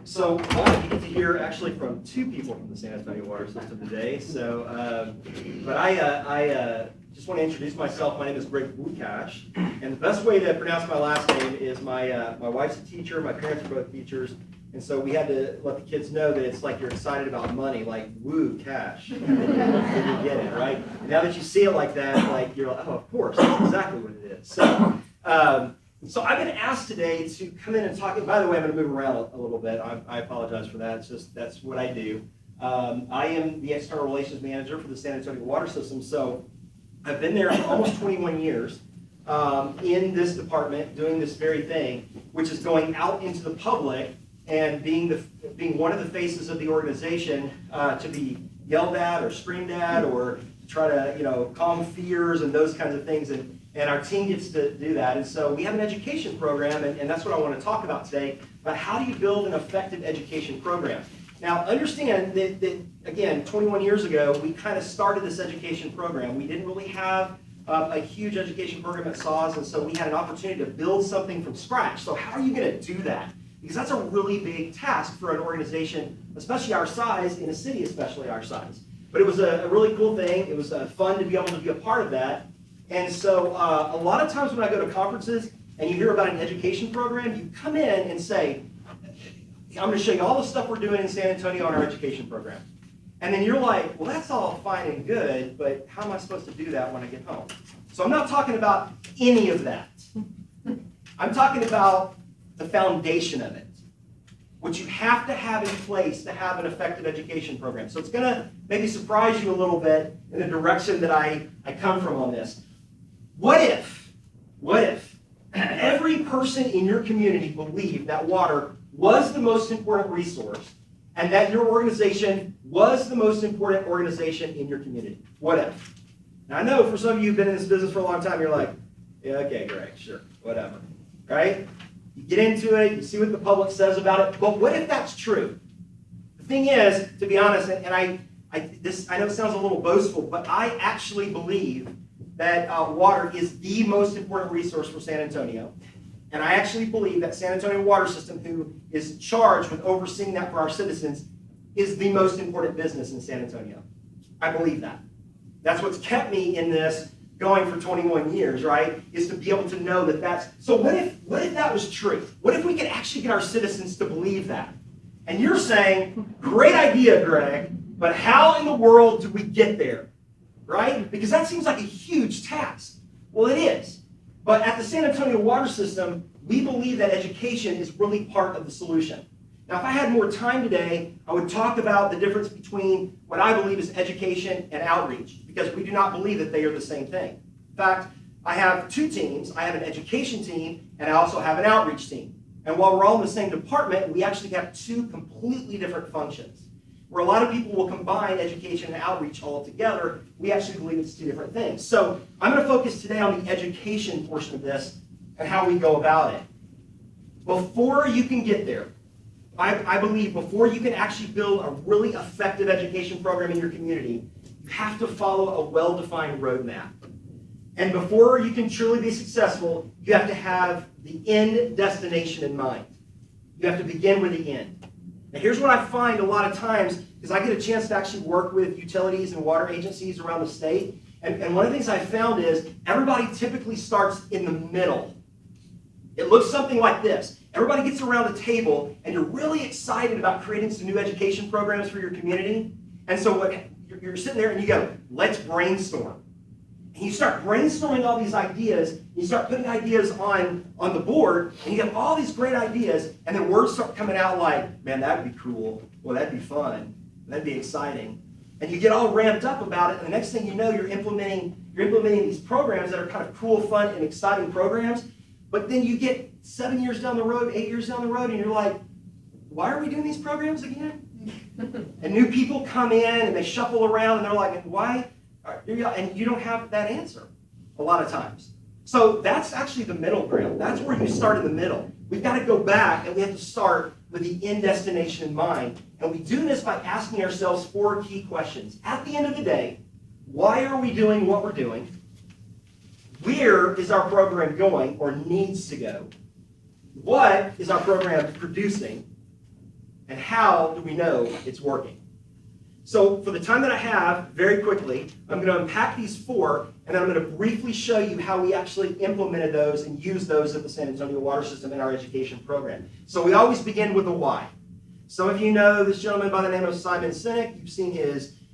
So you get to hear actually from two people from the San Antonio water system today. So, but I just want to introduce myself. My name is Wukasch, and the best way to pronounce my last name is my wife's a teacher. My parents are both teachers, and so we had to let the kids know that it's like you're excited about money, like woo cash. You get it, right? And now that you see it like that, like you're like, oh, of course, that's exactly what it is. So. So I've been asked today to come in and talk. By the way, I'm going to move around a little bit. I apologize for that. It's just that's what I do. I am the external relations manager for the San Antonio water system. So I've been there for almost 21 years in this department doing this very thing, which is going out into the public and being one of the faces of the organization to be yelled at or screamed at or to try to calm fears and those kinds of things. And our team gets to do that. And so we have an education program, and that's what I want to talk about today, about how do you build an effective education program. Now, understand that again, 21 years ago, we kind of started this education program. We didn't really have a huge education program at SAWS, and so we had an opportunity to build something from scratch. So how are you going to do that? Because that's a really big task for an organization, especially our size, in a city especially our size. But it was a really cool thing. It was fun to be able to be a part of that. And so a lot of times when I go to conferences and you hear about an education program, you come in and say, I'm going to show you all the stuff we're doing in San Antonio on our education program. And then you're like, well, that's all fine and good, but how am I supposed to do that when I get home? So I'm not talking about any of that. I'm talking about the foundation of it, which you have to have in place to have an effective education program. So it's going to maybe surprise you a little bit in the direction that I come from on this. What if every person in your community believed that water was the most important resource and that your organization was the most important organization in your community? What if? Now, I know for some of you who've been in this business for a long time, you're like, yeah, okay, great, sure, whatever, right? You get into it, you see what the public says about it, but what if that's true? The thing is, to be honest, and I know it sounds a little boastful, but I actually believe that water is the most important resource for San Antonio. And I actually believe that San Antonio Water System, who is charged with overseeing that for our citizens, is the most important business in San Antonio. I believe that. That's what's kept me in this going for 21 years, right? Is to be able to know that that's... So what if that was true? What if we could actually get our citizens to believe that? And you're saying, great idea, Greg, but how in the world do we get there? Right? Because that seems like a huge task. Well, it is. But at the San Antonio Water System, we believe that education is really part of the solution. Now, if I had more time today, I would talk about the difference between what I believe is education and outreach, because we do not believe that they are the same thing. In fact, I have two teams. I have an education team, and I also have an outreach team. And while we're all in the same department, we actually have two completely different functions. Where a lot of people will combine education and outreach all together, we actually believe it's two different things. So I'm going to focus today on the education portion of this and how we go about it. Before you can get there, I believe before you can actually build a really effective education program in your community, you have to follow a well-defined roadmap. And before you can truly be successful, you have to have the end destination in mind. You have to begin with the end. Now, here's what I find a lot of times is I get a chance to actually work with utilities and water agencies around the state. And one of the things I found is everybody typically starts in the middle. It looks something like this. Everybody gets around the table, and you're really excited about creating some new education programs for your community. And so you're sitting there and you go, let's brainstorm. And you start brainstorming all these ideas, you start putting ideas on the board, and you have all these great ideas, and then words start coming out like, man, that'd be cool, well, that'd be fun, that'd be exciting. And you get all ramped up about it, and the next thing you know, you're implementing these programs that are kind of cool, fun, and exciting programs, but then you get 7 years down the road, 8 years down the road, and you're like, why are we doing these programs again? And new people come in, and they shuffle around, and they're like, why? And you don't have that answer a lot of times. So that's actually the middle ground. That's where you start in the middle. We've got to go back, and we have to start with the end destination in mind. And we do this by asking ourselves 4 key questions. At the end of the day, why are we doing what we're doing? Where is our program going or needs to go? What is our program producing? And how do we know it's working? So for the time that I have, very quickly, I'm going to unpack these 4, and then I'm going to briefly show you how we actually implemented those and used those at the San Antonio Water System in our education program. So we always begin with the why. Some of you know this gentleman by the name of Simon Sinek.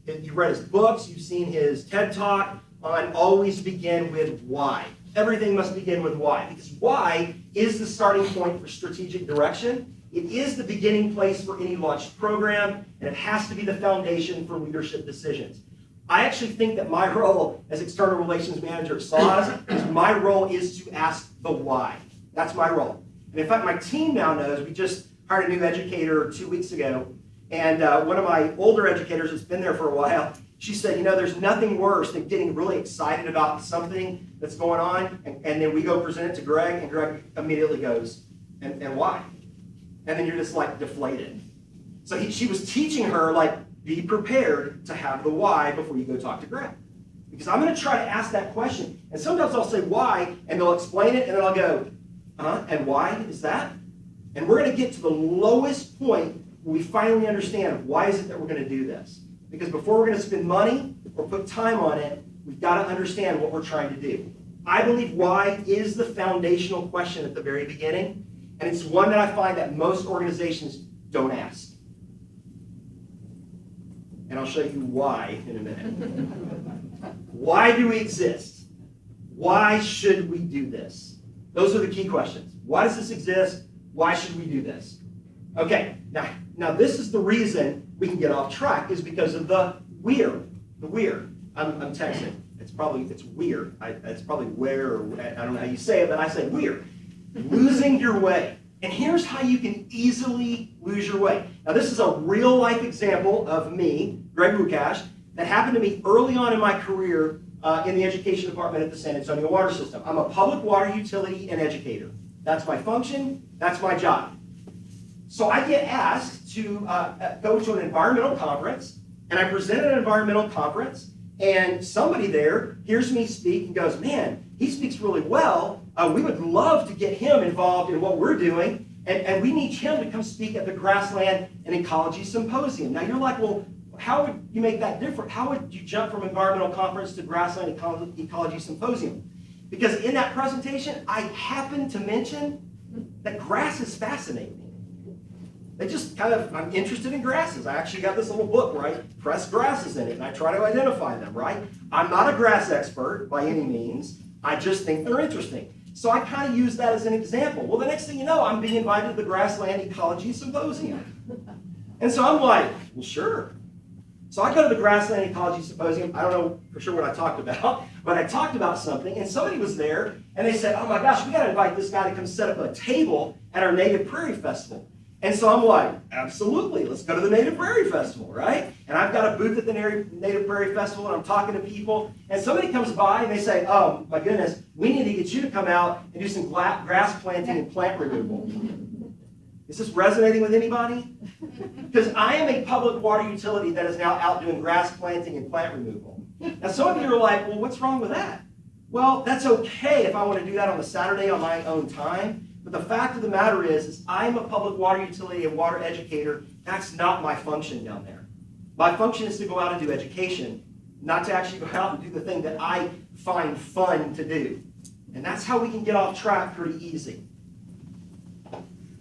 You've read his books, you've seen his TED Talk on always begin with why. Everything must begin with why, because why is the starting point for strategic direction. It is the beginning place for any launched program, and it has to be the foundation for leadership decisions. I actually think that my role as external relations manager at SAWS is my role is to ask the why. That's my role. And in fact, my team now knows. We just hired a new educator 2 weeks ago, and one of my older educators that's been there for a while, she said, you know, there's nothing worse than getting really excited about something that's going on, and then we go present it to Greg, and Greg immediately goes, and why? And then you're just like deflated. So she was teaching her, like, be prepared to have the why before you go talk to Greg. Because I'm going to try to ask that question. And sometimes I'll say why, and they'll explain it, and then I'll go, and why is that? And we're going to get to the lowest point where we finally understand why is it that we're going to do this. Because before we're going to spend money or put time on it, we've got to understand what we're trying to do. I believe why is the foundational question at the very beginning. And it's one that I find that most organizations don't ask. And I'll show you why in a minute. Why do we exist? Why should we do this? Those are the key questions. Why does this exist? Why should we do this? Okay, now this is the reason we can get off track, is because of the weird. The weird. I'm texting. It's weird. It's probably where, or I don't know how you say it, but I say weird. Losing your way. And here's how you can easily lose your way. Now, this is a real-life example of me, Greg Wukasch, that happened to me early on in my career in the education department at the San Antonio Water System. I'm a public water utility and educator. That's my function. That's my job. So I get asked to go to an environmental conference, and I present at an environmental conference, and somebody there hears me speak and goes, man, he speaks really well. We would love to get him involved in what we're doing, and we need him to come speak at the Grassland and Ecology Symposium. Now, you're like, well, how would you make that different? How would you jump from environmental conference to Grassland Ecology Symposium? Because in that presentation, I happened to mention that grasses fascinate me. I'm interested in grasses. I actually got this little book where I press grasses in it, and I try to identify them, right? I'm not a grass expert by any means. I just think they're interesting. So I kind of use that as an example. Well, the next thing you know, I'm being invited to the Grassland Ecology Symposium. And so I'm like, well, sure. So I go to the Grassland Ecology Symposium. I don't know for sure what I talked about, but I talked about something, and somebody was there, and they said, oh my gosh, we got to invite this guy to come set up a table at our Native Prairie Festival. And so I'm like, absolutely, let's go to the Native Prairie Festival, right? And I've got a booth at the Native Prairie Festival, and I'm talking to people, and somebody comes by, and they say, oh, my goodness, we need to get you to come out and do some grass planting and plant removal. Is this resonating with anybody? Because I am a public water utility that is now out doing grass planting and plant removal. Now, some of you are like, well, what's wrong with that? Well, that's okay if I want to do that on a Saturday on my own time. But the fact of the matter is I'm a public water utility and water educator. That's not my function down there. My function is to go out and do education, not to actually go out and do the thing that I find fun to do. And that's how we can get off track pretty easy.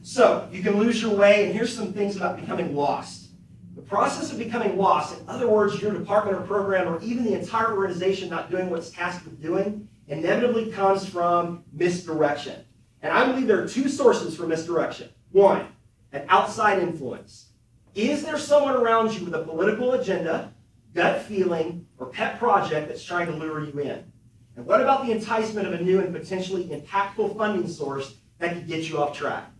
So you can lose your way, and here's some things about becoming lost. The process of becoming lost, in other words, your department or program or even the entire organization not doing what it's tasked with doing, inevitably comes from misdirection. And I believe there are two sources for misdirection. One, an outside influence. Is there someone around you with a political agenda, gut feeling, or pet project that's trying to lure you in? And what about the enticement of a new and potentially impactful funding source that could get you off track?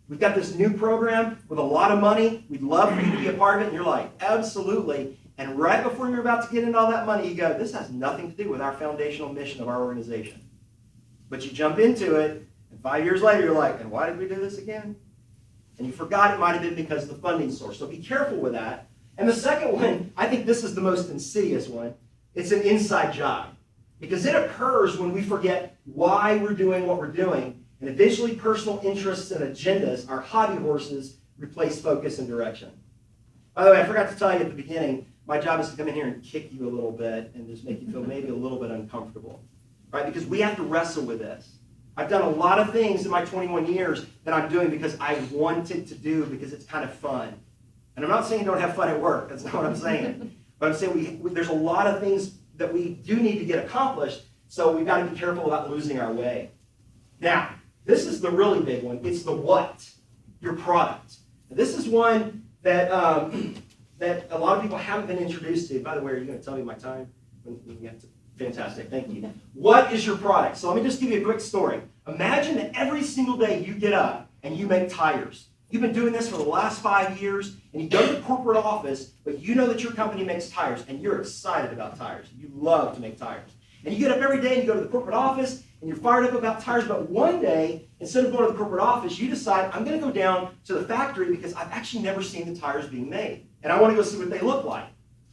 We've got this new program with a lot of money. We'd love for you to be a part of it. And you're like, absolutely. And right before you're about to get into all that money, you go, this has nothing to do with our foundational mission of our organization. But you jump into it, and 5 years later, you're like, and why did we do this again? And you forgot it might have been because of the funding source. So be careful with that. And the second one, I think this is the most insidious one. It's an inside job. Because it occurs when we forget why we're doing what we're doing. And eventually personal interests and agendas, our hobby horses, replace focus and direction. By the way, I forgot to tell you at the beginning, my job is to come in here and kick you a little bit and just make you feel maybe a little bit uncomfortable, right? Because we have to wrestle with this. I've done a lot of things in my 21 years that I'm doing because I wanted to do because it's kind of fun. And I'm not saying don't have fun at work. That's not what I'm saying. But I'm saying there's a lot of things that we do need to get accomplished, so we've got to be careful about losing our way. Now, this is the really big one. It's the what, your product. Now, this is one that that a lot of people haven't been introduced to. By the way, are you going to tell me my time? Fantastic, thank you. What is your product? So let me just give you a quick story. Imagine that every single day you get up and you make tires. You've been doing this for the last 5 years, and you go to the corporate office, but you know that your company makes tires, and you're excited about tires. You love to make tires. And you get up every day and you go to the corporate office, and you're fired up about tires, but one day, instead of going to the corporate office, you decide, I'm going to go down to the factory because I've actually never seen the tires being made, and I want to go see what they look like.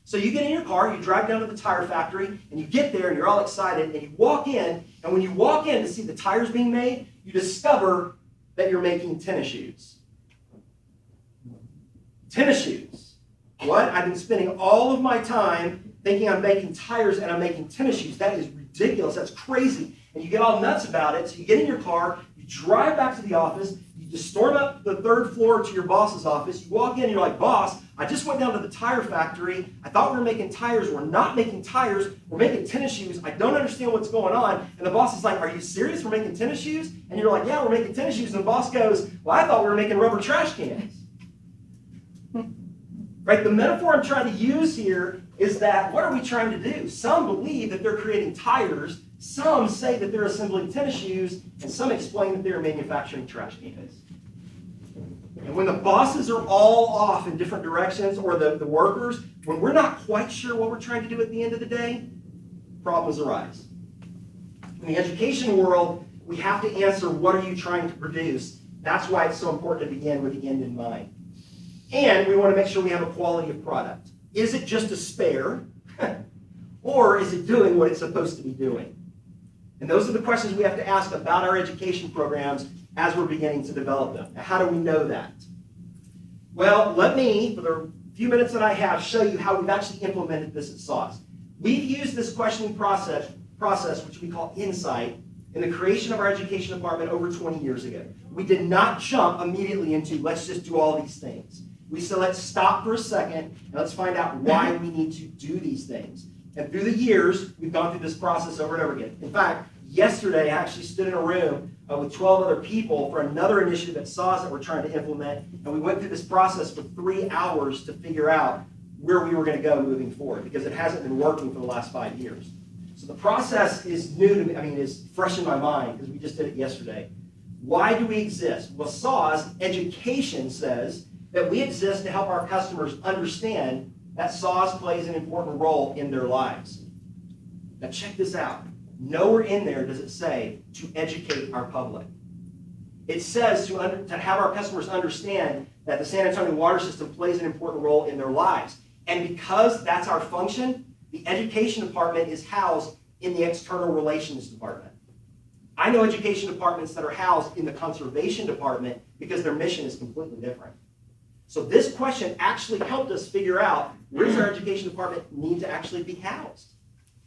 So you get in your car, you drive down to the tire factory, and you get there, and you're all excited, and you walk in, and when you walk in to see the tires being made, you discover that you're making tennis shoes. Tennis shoes. What? I've been spending all of my time thinking I'm making tires and I'm making tennis shoes. That is ridiculous. That's crazy. And you get all nuts about it, so you get in your car, you drive back to the office, you just storm up the 3rd floor to your boss's office, you walk in and you're like, boss, I just went down to the tire factory. I thought we were making tires. We're not making tires. We're making tennis shoes. I don't understand what's going on. And the boss is like, are you serious? We're making tennis shoes? And you're like, yeah, we're making tennis shoes. And the boss goes, well, I thought we were making rubber trash cans. Right? The metaphor I'm trying to use here is that what are we trying to do? Some believe that they're creating tires. Some say that they're assembling tennis shoes. And some explain that they're manufacturing trash cans. And when the bosses are all off in different directions, or the workers, when we're not quite sure what we're trying to do at the end of the day, problems arise. In the education world, we have to answer, what are you trying to produce? That's why it's so important to begin with the end in mind. And we want to make sure we have a quality of product. Is it just a spare? Or is it doing what it's supposed to be doing? And those are the questions we have to ask about our education programs as we're beginning to develop them. Now, how do we know that? Well, let me, for the few minutes that I have, show you how we've actually implemented this at SAWS. We've used this questioning process, which we call insight, in the creation of our education department over 20 years ago. We did not jump immediately into, let's just do all these things. We said, let's stop for a second, and let's find out why we need to do these things. And through the years, we've gone through this process over and over again. In fact, yesterday, I actually stood in a room with 12 other people for another initiative at SAWS that we're trying to implement, and we went through this process for 3 hours to figure out where we were going to go moving forward, because it hasn't been working for the last 5 years. So the process is new to me, is fresh in my mind, because we just did it yesterday. Why do we exist? Well, SAWS education says that we exist to help our customers understand that SAWS plays an important role in their lives. Now check this out. Nowhere in there does it say to educate our public. It says to have our customers understand that the San Antonio water system plays an important role in their lives. And because that's our function, the education department is housed in the external relations department. I know education departments that are housed in the conservation department because their mission is completely different. So this question actually helped us figure out, where does our education department need to actually be housed?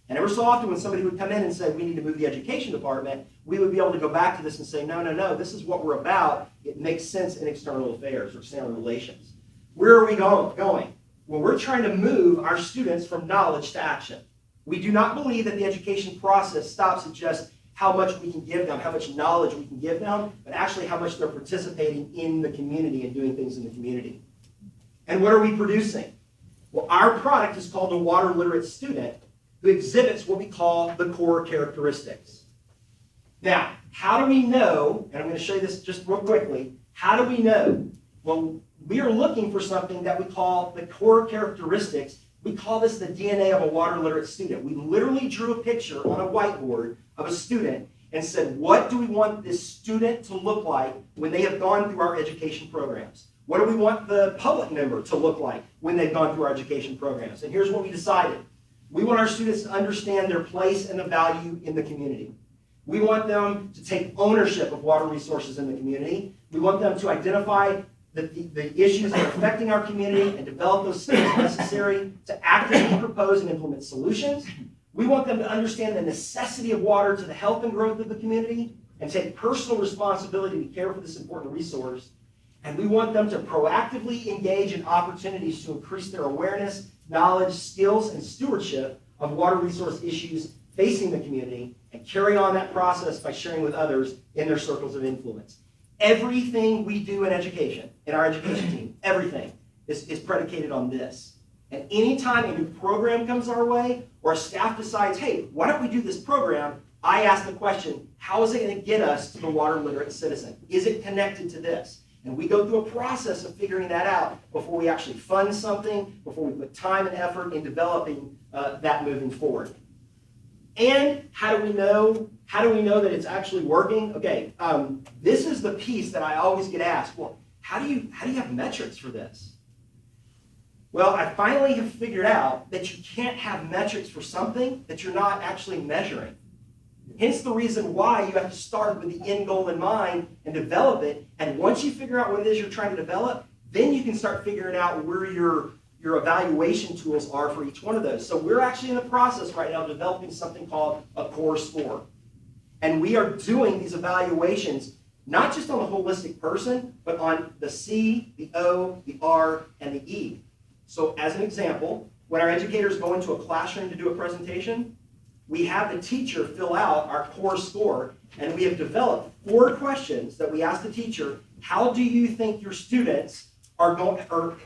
And every so often when somebody would come in and say, we need to move the education department, we would be able to go back to this and say, no, this is what we're about. It makes sense in external affairs or external relations. Where are we going? Well, we're trying to move our students from knowledge to action. We do not believe that the education process stops at just how much we can give them, how much knowledge we can give them, but actually how much they're participating in the community and doing things in the community. And what are we producing? Well, our product is called a water literate student, who exhibits what we call the core characteristics. Now, how do we know, and I'm going to show you this just real quickly, how do we know? Well, we are looking for something that we call the core characteristics. We call this the DNA of a water literate student. We literally drew a picture on a whiteboard of a student and said, what do we want this student to look like when they have gone through our education programs? What do we want the public member to look like when they've gone through our education programs? And here's what we decided. We want our students to understand their place and the value in the community. We want them to take ownership of water resources in the community. We want them to identify the issues that are affecting our community and develop those skills necessary to actively propose and implement solutions. We want them to understand the necessity of water to the health and growth of the community and take personal responsibility to care for this important resource. And we want them to proactively engage in opportunities to increase their awareness, knowledge, skills, and stewardship of water resource issues facing the community and carry on that process by sharing with others in their circles of influence. Everything we do in education, in our education team, everything is predicated on this. And anytime a new program comes our way or a staff decides, hey, why don't we do this program, I ask the question, how is it going to get us to the water literate citizen? Is it connected to this? And we go through a process of figuring that out before we actually fund something, before we put time and effort in developing that moving forward. And how do we know that it's actually working? Okay, this is the piece that I always get asked. Well, how do you have metrics for this? Well, I finally have figured out that you can't have metrics for something that you're not actually measuring. Hence the reason why you have to start with the end goal in mind and develop it. And once you figure out what it is you're trying to develop, then you can start figuring out where your evaluation tools are for each one of those. So we're actually in the process right now of developing something called a core score. And we are doing these evaluations not just on the holistic person, but on the C, the O, the R, and the E. So as an example, when our educators go into a classroom to do a presentation, we have the teacher fill out our core score, and we have developed 4 questions that we ask the teacher, how do you think your students are going,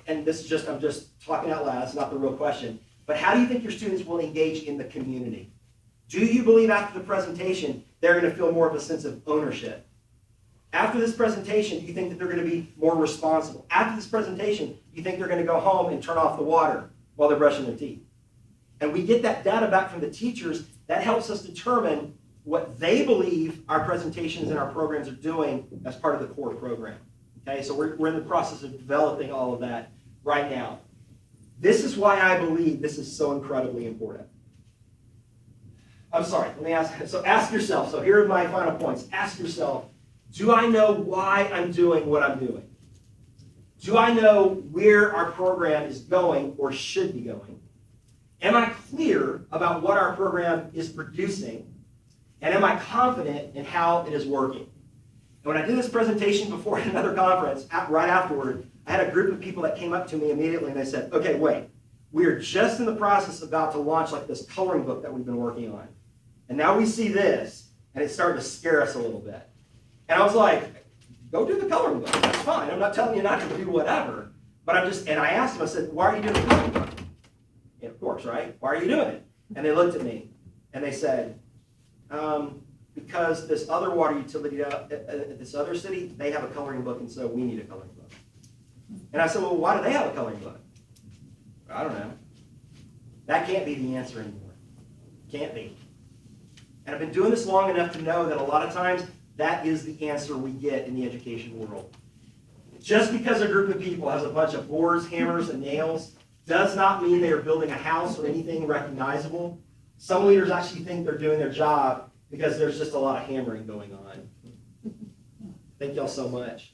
and this is just, I'm just talking out loud, it's not the real question, but how do you think your students will engage in the community? Do you believe after the presentation they're going to feel more of a sense of ownership? After this presentation, do you think that they're going to be more responsible? After this presentation, do you think they're going to go home and turn off the water while they're brushing their teeth? And we get that data back from the teachers. That helps us determine what they believe our presentations and our programs are doing as part of the core program. Okay, so we're in the process of developing all of that right now. This is why I believe this is so incredibly important. I'm sorry, let me ask. So ask yourself, so here are my final points. Ask yourself, do I know why I'm doing what I'm doing? Do I know where our program is going or should be going? Am I clear about what our program is producing? And am I confident in how it is working? And when I did this presentation before another conference, right afterward, I had a group of people that came up to me immediately and they said, okay, wait, we are just in the process about to launch like this coloring book that we've been working on. And now we see this, and it's starting to scare us a little bit. And I was like, go do the coloring book. That's fine. I'm not telling you not to do whatever. But and I asked them, I said, why are you doing the coloring book? Yeah, of course, right? Why are you doing it? And they looked at me, and they said, because this other water utility at this other city, they have a coloring book, and so we need a coloring book. And I said, well, why do they have a coloring book? I don't know. That can't be the answer anymore. Can't be. And I've been doing this long enough to know that a lot of times that is the answer we get in the education world. Just because a group of people has a bunch of boards, hammers, and nails does not mean they are building a house or anything recognizable. Some leaders actually think they're doing their job because there's just a lot of hammering going on. Thank y'all so much.